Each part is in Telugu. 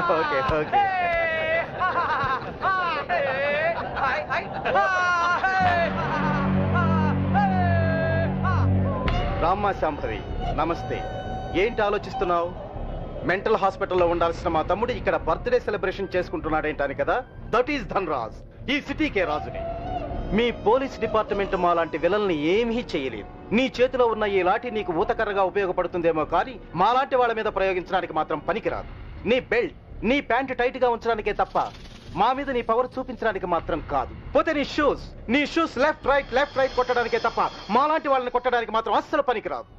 Okay okay. రామ్మా శాంభవి, నమస్తే. ఏంటి ఆలోచిస్తున్నావు? మెంటల్ హాస్పిటల్లో ఉండాల్సిన మా తమ్ముడు ఇక్కడ బర్త్డే సెలబ్రేషన్ చేసుకుంటున్నాడేంటాని కదా. దట్ ఈస్ ధన్రాజ్, ఈ సిటీకే రాజుని. మీ పోలీస్ డిపార్ట్మెంట్ మా లాంటి విలన్ని ఏమీ చేయలేదు. నీ చేతిలో ఉన్న ఈ లాఠీ నీకు ఊతకర్రగా ఉపయోగపడుతుందేమో కానీ మాలాంటి వాళ్ళ మీద ప్రయోగించడానికి మాత్రం పనికిరాదు. నీ బెల్ట్, నీ ప్యాంట్ టైట్ గా ఉంచడానికే తప్ప మా మీద నీ పవర్ చూపించడానికి మాత్రం కాదు. పోతే నీ షూస్ లెఫ్ట్ రైట్ కొట్టడానికే తప్ప మాలాంటి వాళ్ళని కొట్టడానికి మాత్రం అస్సలు పనికిరాదు.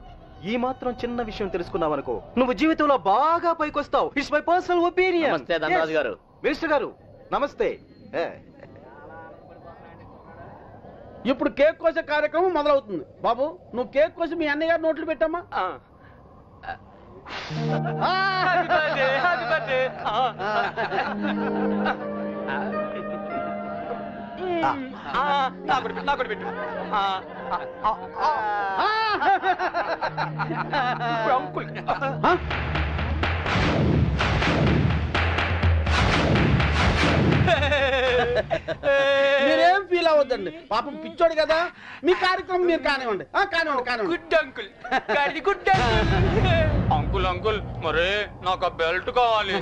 ఈ మాత్రం చిన్న విషయం తెలుసుకున్నావనుకో నువ్వు జీవితంలో బాగా పైకొస్తావు. It's my personal opinion. నమస్తే ధనరాజు గారు. మినిస్టర్ గారు నమస్తే. ఇప్పుడు కేక్ కోసే కార్యక్రమం మొదలవుతుంది. బాబు, నువ్వు కేక్ కోసి మీ అన్నయ్య గారు నోట్లు పెట్టమ్మా. మీరేం ఫీల్ అవ్వద్దండి, పాపం పిచ్చోడు కదా. మీ కార్యక్రమం మీరు కానివ్వండి. Good uncle, good uncle. Uncle మరే నాకు ఆ బెల్ట్ కావాలి.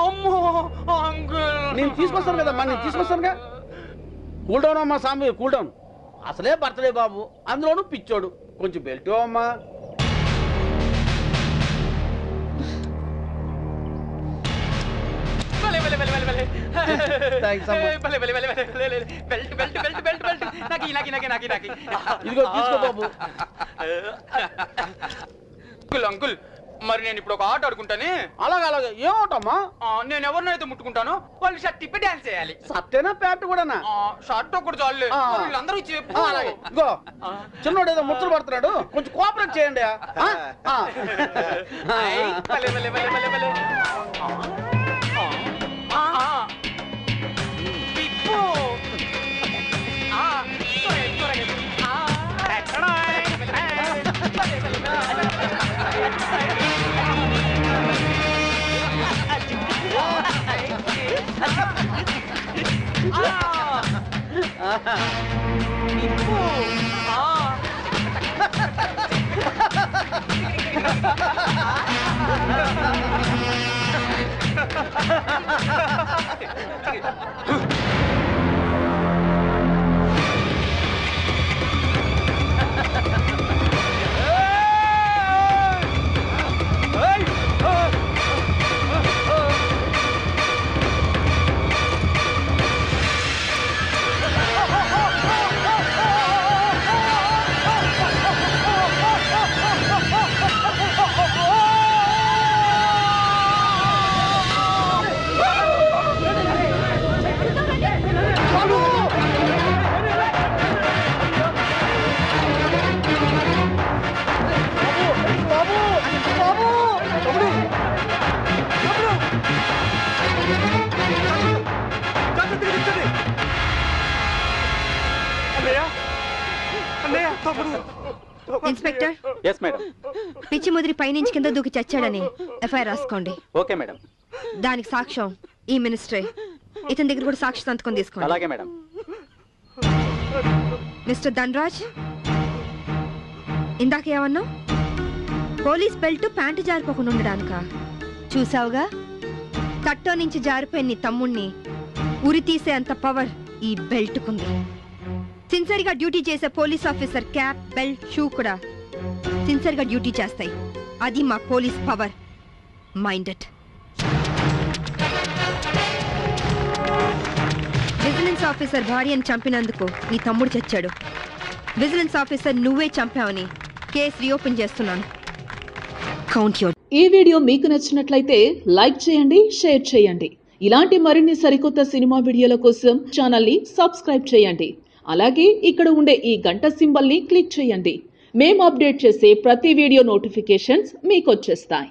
అమ్మో అంకుల్, నేను తీసుకొస్తాను కదమ్మా, నేను తీసుకొస్తానుగా. కూల్ డౌన్ అమ్మా సామి, కూల్ డౌన్. అసలే బర్త్డే బాబు, అందులోనూ పిచ్చోడు. కొంచెం బెల్ట్ అమ్మా. ఇదిగో తీసుకో బాబు. అంకుల్ అంకుల్, మరి నేను ఇప్పుడు ఒక ఆట ఆడుకుంటానే. అలాగే ఏం ఆటమ్మా? నేను ఎవరినైతే ముట్టుకుంటాను వాళ్ళు షర్ట్ తిప్పి డాన్స్ చేయాలి. సత్తేనా ప్యాంట్ కూడానా? షర్ట్ ఒకటి చాలు, వీళ్ళందరూ చెప్పు. ఇగో చిన్నోడు ఏదో ముచ్చలు పడుతున్నాడు, కొంచెం కోఆపరేట్ చేయండి. ఇన్స్పెక్టర్. Yes madam. పిచ్చి ముదిరి పైనుంచి కింద దూకి చచ్చాడని ఎఫ్ఐఆర్ రాసుకోండి. Okay madam. దానికి సాక్ష్యం ఈ మినిస్టరే. ఇతని దగ్గర కూడా సాక్షి సంతకం తీసుకోండి. అలాగే మేడం. మిస్టర్ ధనరాజ్, ఇందాక ఏమన్నా? పోలీస్ బెల్ట్ ప్యాంటు జారిపోకుండా ఉండడానికా? చూసావుగా, తట్టో నుంచి జారిపోయిన నీ తమ్ముణ్ణి ఉరి తీసే అంత పవర్ ఈ బెల్ట్కుంది. సిన్సియర్గా డ్యూటీ చేసే police officer cap, belt, shoe కూడా సిన్సియర్గా డ్యూటీ చేస్తాయి. అది మా police power. Minded. Vigilance officer భార్యను చంపినందుకు నీ తమ్ముడు చచ్చాడు. విజిలెన్స్ ఆఫీసర్ నువ్వే చంపావని కేసు రీఓపెన్ చేస్తున్నాను. Count your. ఈ వీడియో మీకు నచ్చినట్లయితే లైక్ చేయండి, షేర్ చేయండి. ఇలాంటి మరిన్ని సరికొత్త సినిమా వీడియోల కోసం ఛానల్ని సబ్స్క్రైబ్ చేయండి. అలాగే ఇక్కడ ఉండే ఈ గంట సింబల్ని క్లిక్ చేయండి. మేము అప్డేట్ చేసే ప్రతి వీడియో నోటిఫికేషన్స్ మీకు వచ్చేస్తాయి.